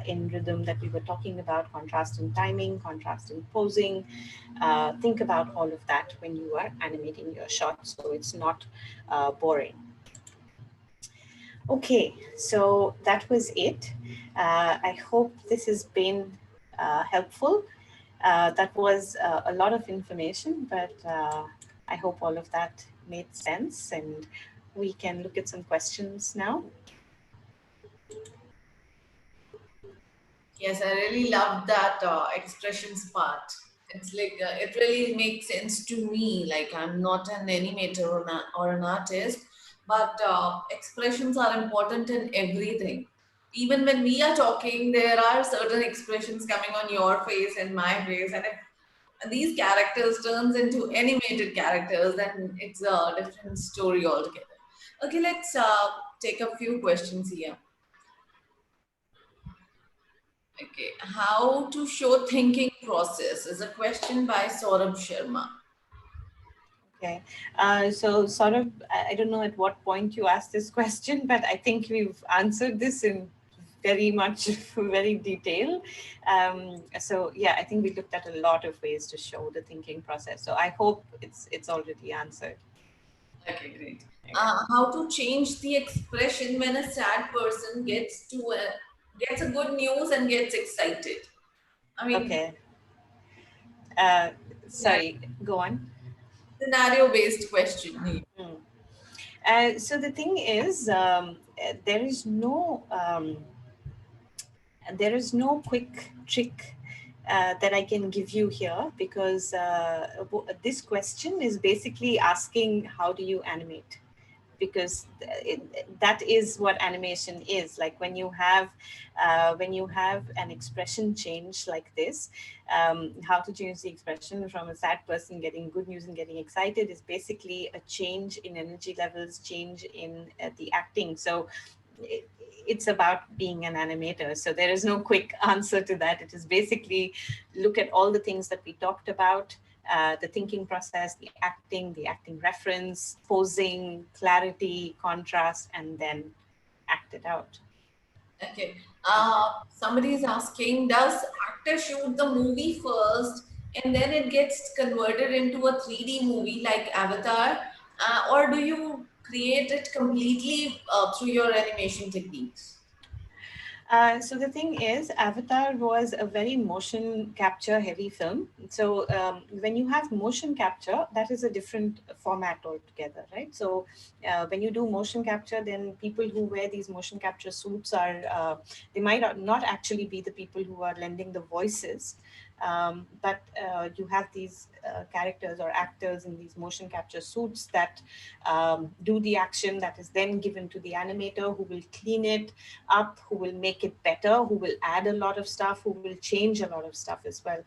in rhythm that we were talking about, contrast in timing, contrast in posing, think about all of that when you are animating your shot so it's not boring. Okay, so that was it. I hope this has been helpful. That was a lot of information, but I hope all of that made sense and we can look at some questions now. Yes, I really love that expressions part. It's like it really makes sense to me. Like I'm not an animator or an artist, but expressions are important in everything. Even when we are talking, there are certain expressions coming on your face and my face, and if these characters turns into animated characters, then it's a different story altogether. Okay, let's take a few questions here. Okay, how to show thinking process is a question by Saurabh Sharma. Okay, so sort of, I don't know at what point you asked this question, but I think we've answered this in very much, very detail. So yeah, I think we looked at a lot of ways to show the thinking process. So I hope it's already answered. Okay, great. How to change the expression when a sad person gets a good news and gets excited? I mean, Okay. Sorry, go on. Scenario-based question. So the thing is, there is no quick trick that I can give you here because this question is basically asking how do you animate, because that is what animation is. Like when you have an expression change like this, how to change the expression from a sad person getting good news and getting excited is basically a change in energy levels, change in the acting. So it's about being an animator. So there is no quick answer to that. It is basically look at all the things that we talked about, the thinking process, the acting reference, posing, clarity, contrast, and then act it out. Okay. Somebody is asking, does actor shoot the movie first and then it gets converted into a 3D movie like Avatar, or do you create it completely through your animation techniques? So the thing is, Avatar was a very motion capture heavy film. So when you have motion capture, that is a different format altogether, right? So when you do motion capture, then people who wear these motion capture suits are, they might not actually be the people who are lending the voices. But you have these characters or actors in these motion capture suits that do the action that is then given to the animator, who will clean it up, who will make it better, who will add a lot of stuff, who will change a lot of stuff as well.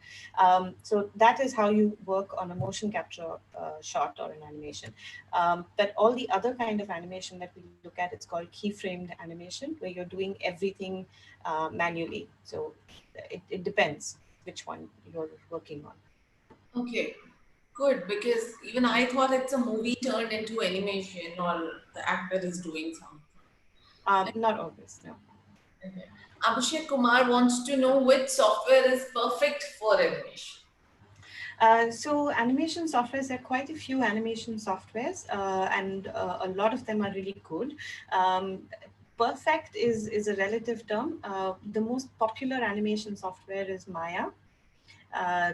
So that is how you work on a motion capture shot or an animation. But all the other kind of animation that we look at, it's called keyframed animation, where you're doing everything manually. So it depends which one you're working on. Okay, good, because even I thought it's a movie turned into animation or the actor is doing something. Not always, no. Okay. Abhishek Kumar wants to know which software is perfect for animation. So animation softwares, there are quite a few animation softwares, and a lot of them are really good. Perfect is a relative term. The most popular animation software is Maya.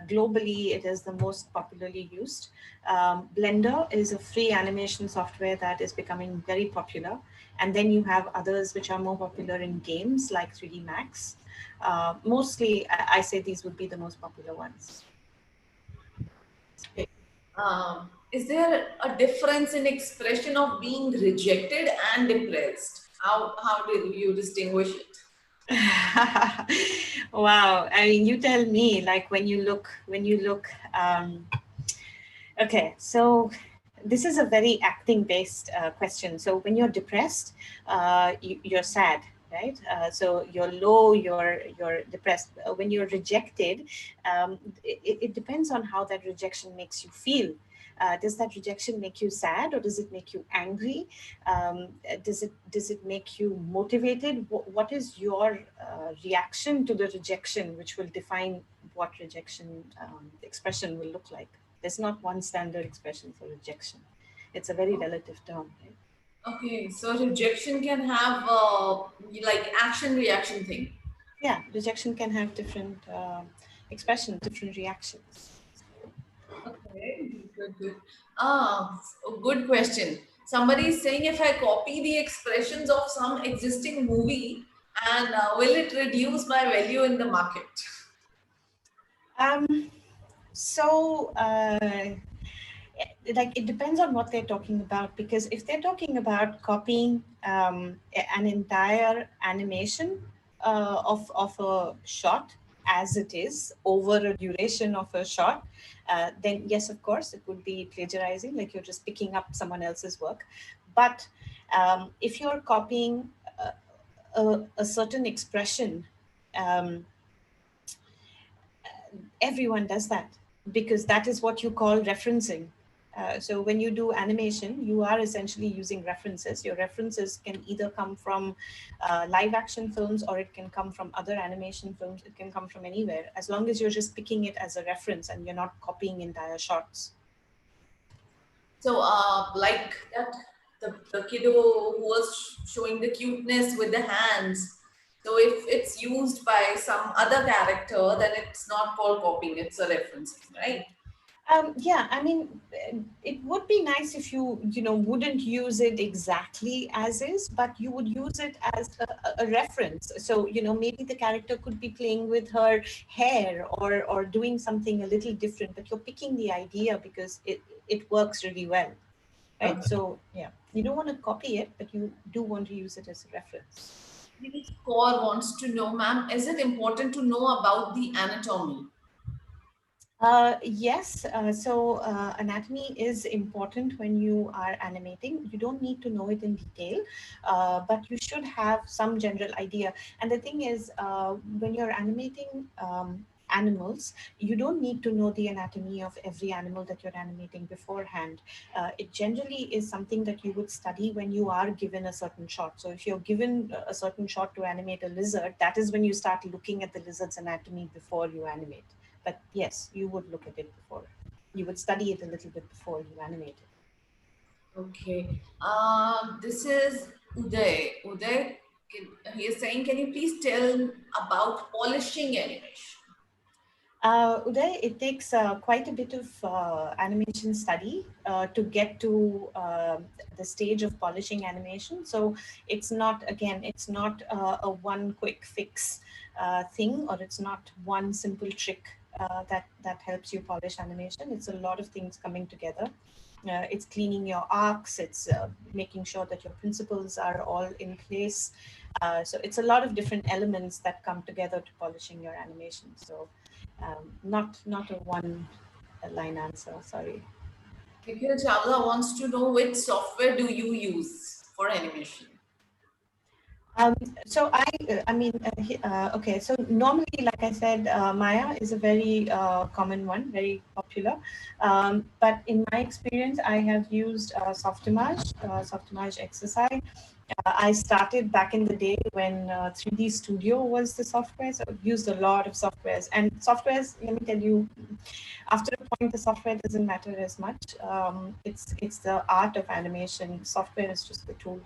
Globally, it is the most popularly used. Blender is a free animation software that is becoming very popular. And then you have others which are more popular in games like 3D Max. Mostly, I say these would be the most popular ones. Is there a difference in expression of being rejected and depressed? How do you distinguish it? Wow. I mean, you tell me, like okay, so this is a very acting based question. So when you're depressed, you're sad, right? So you're low, you're depressed. When you're rejected, it depends on how that rejection makes you feel. Does that rejection make you sad, or does it make you angry? Does it make you motivated? What is your reaction to the rejection, which will define what rejection expression will look like? There's not one standard expression for rejection. It's a very relative term. Right? Okay, so rejection can have like action reaction thing. Yeah, rejection can have different expressions, different reactions. Okay, good. Good question. Somebody is saying, if I copy the expressions of some existing movie, and will it reduce my value in the market? Um, so, like, it depends on what they're talking about, because if they're talking about copying an entire animation of a shot as it is over a duration of a shot, then yes, of course, it would be plagiarizing, like you're just picking up someone else's work. But if you're copying a certain expression, um, everyone does that, because that is what you call referencing. So when you do animation, you are essentially using references. Your references can either come from live action films, or it can come from other animation films. It can come from anywhere, as long as you're just picking it as a reference and you're not copying entire shots. So, like that, the kiddo who was showing the cuteness with the hands. So, if it's used by some other character, then it's not called copying; it's a referencing, right? Yeah, I mean, it would be nice if you wouldn't use it exactly as is, but you would use it as a reference. So, maybe the character could be playing with her hair, or doing something a little different, but you're picking the idea because it works really well, right? Okay. So, yeah, you don't want to copy it, but you do want to use it as a reference. Kaur wants to know, ma'am, is it important to know about the anatomy? Yes, so anatomy is important when you are animating. You don't need to know it in detail, but you should have some general idea. And the thing is, when you're animating animals, you don't need to know the anatomy of every animal that you're animating beforehand. It generally is something that you would study when you are given a certain shot. So if you're given a certain shot to animate a lizard, that is when you start looking at the lizard's anatomy before you animate. But yes, you would look at it before. You would study it a little bit before you animate it. Okay. This is Uday. Uday, he is saying, can you please tell about polishing animation? Uday, it takes quite a bit of animation study to get to the stage of polishing animation. So it's not a one quick fix thing, or it's not one simple trick that helps you polish animation. It's a lot of things coming together. It's cleaning your arcs, it's making sure that your principles are all in place. So it's a lot of different elements that come together to polishing your animation. So not a one line answer, sorry. Nikhil Chawla wants to know which software do you use for animation? Um, so I mean, okay. So normally, like I said, Maya is a very common one, very popular. But in my experience, I have used Softimage, Softimage XSI. I started back in the day when 3D Studio was the software, so I've used a lot of softwares. And softwares, let me tell you, after a point, the software doesn't matter as much. It's the art of animation. Software is just the tool.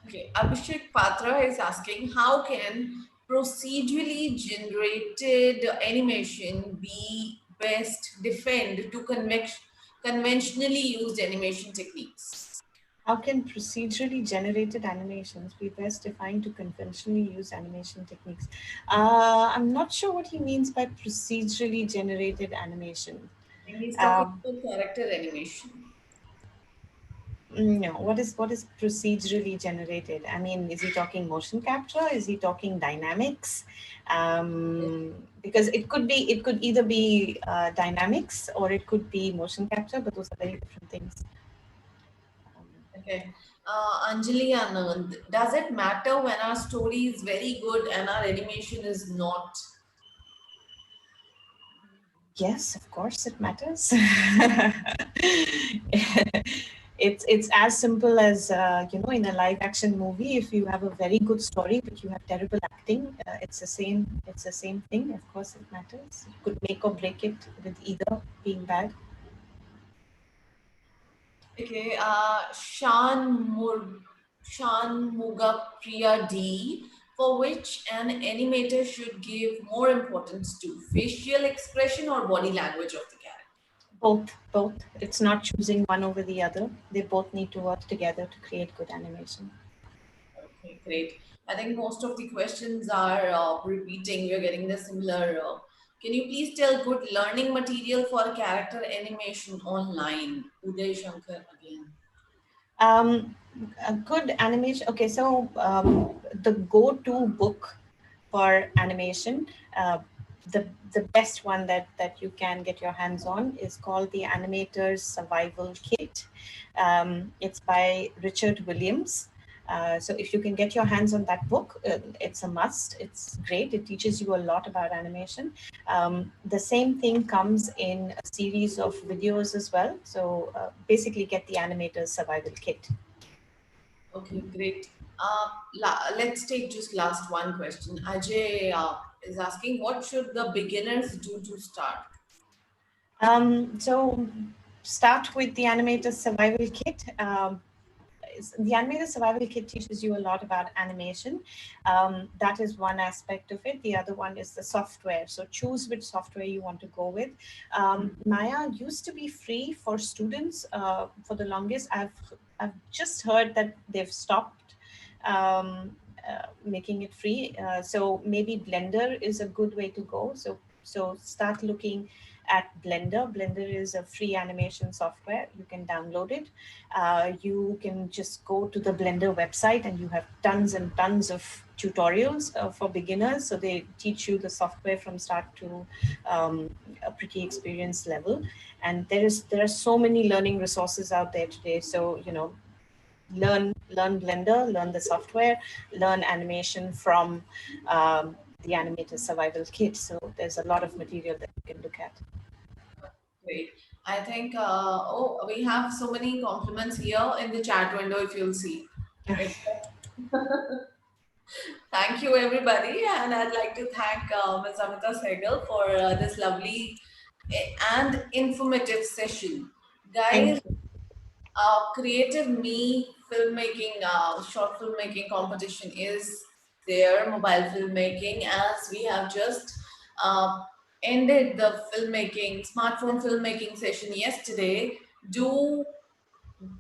Okay, Abhishek Patra is asking, how can procedurally generated animation be best defined to conventionally used animation techniques? How can procedurally generated animations be best defined to conventionally used animation techniques? I'm not sure what he means by procedurally generated animation. And he's talking Um, about character animation. no, what is procedurally generated? I mean, is he talking motion capture? Is he talking dynamics? Because it could either be dynamics or it could be motion capture, but those are very different things. Okay. Anjali Anand, does it matter when our story is very good and our animation is not? Yes, of course it matters. It's as simple as in a live action movie, if you have a very good story but you have terrible acting, it's the same thing. Of course it matters. You could make or break it with either being bad. Okay, Shan Mugapriya D, for which an animator should give more importance to facial expression or body language of the character. Both. It's not choosing one over the other. They both need to work together to create good animation. Okay, great. I think most of the questions are repeating. We're getting the similar. Can you please tell good learning material for character animation online? Uday Shankar again. Um, a good animation. Okay, so the go-to book for animation, uh, the best one that you can get your hands on is called the Animators Survival Kit. It's by Richard Williams. So if you can get your hands on that book, it's a must. It's great. It teaches you a lot about animation. The same thing comes in a series of videos as well. So basically get the Animators Survival Kit. Okay, great. Let's take just last one question. Ajay is asking, what should the beginners do to start? So start with the Animator Survival Kit. The Animator Survival Kit teaches you a lot about animation. That is one aspect of it. The other one is the software. So choose which software you want to go with. Maya used to be free for students for the longest. I've just heard that they've stopped making it free. So maybe Blender is a good way to go. So start looking at Blender. Blender is a free animation software. You can download it. You can just go to the Blender website and you have tons and tons of tutorials for beginners. So they teach you the software from start to a pretty experienced level. And there are so many learning resources out there today. So, learn Blender, learn the software, learn animation from the Animator Survival Kit. So there's a lot of material that you can look at. Great. I think, we have so many compliments here in the chat window, if you'll see. It's Thank you, everybody. And I'd like to thank Ms. Amita Sehgal for this lovely and informative session. Thank Guys, you. Creative Me filmmaking, short filmmaking competition is there, mobile filmmaking, as we have just uh, ended the smartphone filmmaking session yesterday. Do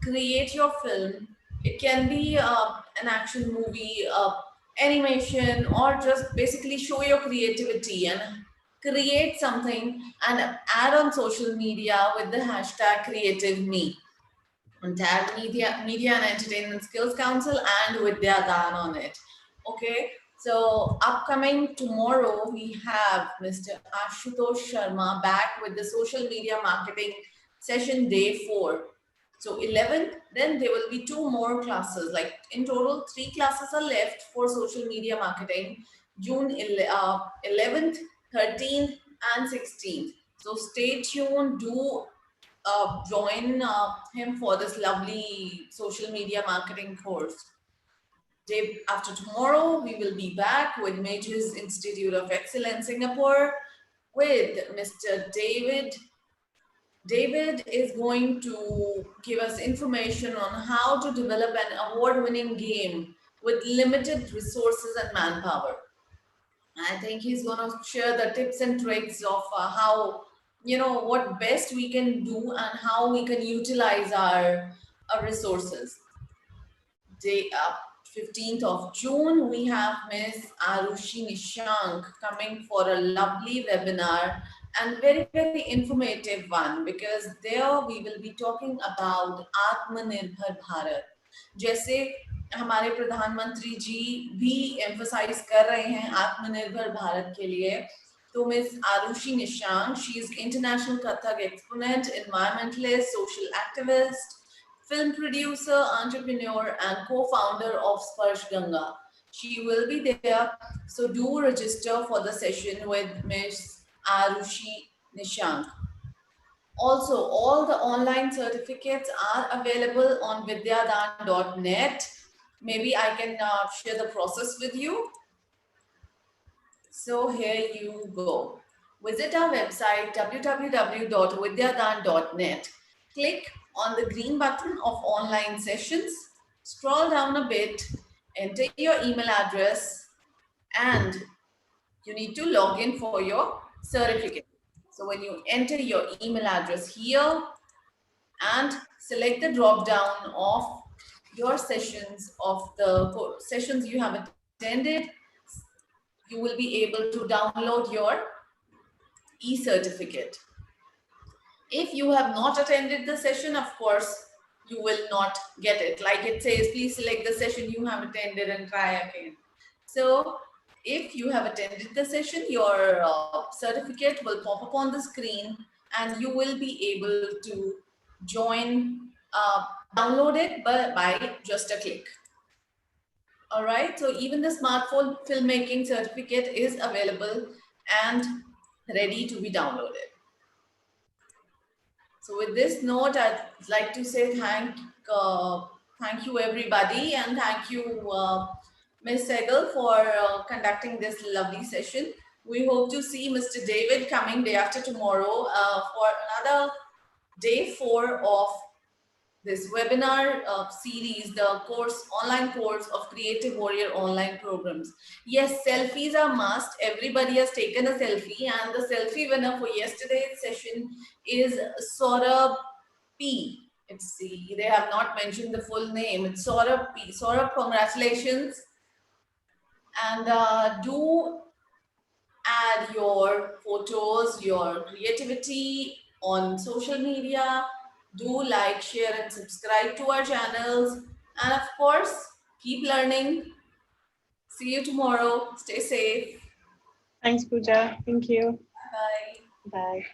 create your film. It can be an action movie, animation, or just basically show your creativity and create something and add on social media with the hashtag #CreativeMe. And tag Media and Entertainment Skills Council and vidyadaan on it. Okay, so upcoming tomorrow we have Mr. Ashutosh Sharma back with the social media marketing session day 4. So 11th, then there will be 2 more classes. Like in total, 3 classes are left for social media marketing, June 11th, 13th, and 16th. So stay tuned. Do join him for this lovely social media marketing course. Day after tomorrow, we will be back with Majors Institute of Excellence Singapore with Mr. David. David is going to give us information on how to develop an award-winning game with limited resources and manpower. I think he's going to share the tips and tricks of how, what best we can do and how we can utilize our resources. Day 15th of June, we have Miss Arushi Nishank coming for a lovely webinar and very, very informative one, because there we will be talking about Atmanirbhar Bharat. जैसे हमारे प्रधानमंत्री जी भी emphasise कर रहे हैं आत्मनिर्भर भारत के लिए, तो miss Arushi Nishank, she is international Kathak exponent, environmentalist, social activist, film producer, entrepreneur, and co-founder of Sparsh Ganga. She will be there, so do register for the session with Miss Arushi Nishank. Also, all the online certificates are available on vidyadaan.net. Maybe I can share the process with you. So here you go. Visit our website www.vidyadaan.net. Click on the green button of online sessions. Scroll down a bit, enter your email address, and you need to log in for your certificate. So when you enter your email address here and select the drop down of your sessions, of the sessions you have attended, you will be able to download your e-certificate. If you have not attended the session, of course, you will not get it. Like it says, please select the session you have attended and try again. So if you have attended the session, your certificate will pop up on the screen and you will be able to join, download it by just a click. All right, so even the smartphone filmmaking certificate is available and ready to be downloaded. So with this note, I'd like to say thank you everybody, and thank you Ms. Sehgal for conducting this lovely session. We hope to see Mr. David coming day after tomorrow for another day 4 of this webinar series, the online course of Creative Warrior online programs. Yes, selfies are must. Everybody has taken a selfie, and the selfie winner for yesterday's session is Saurabh P. They have not mentioned the full name. It's Saurabh P. Saurabh, congratulations. And do add your photos, your creativity on social media. Do like, share, and subscribe to our channels. And of course, keep learning. See you tomorrow. Stay safe. Thanks, Pooja. Thank you. Bye. Bye.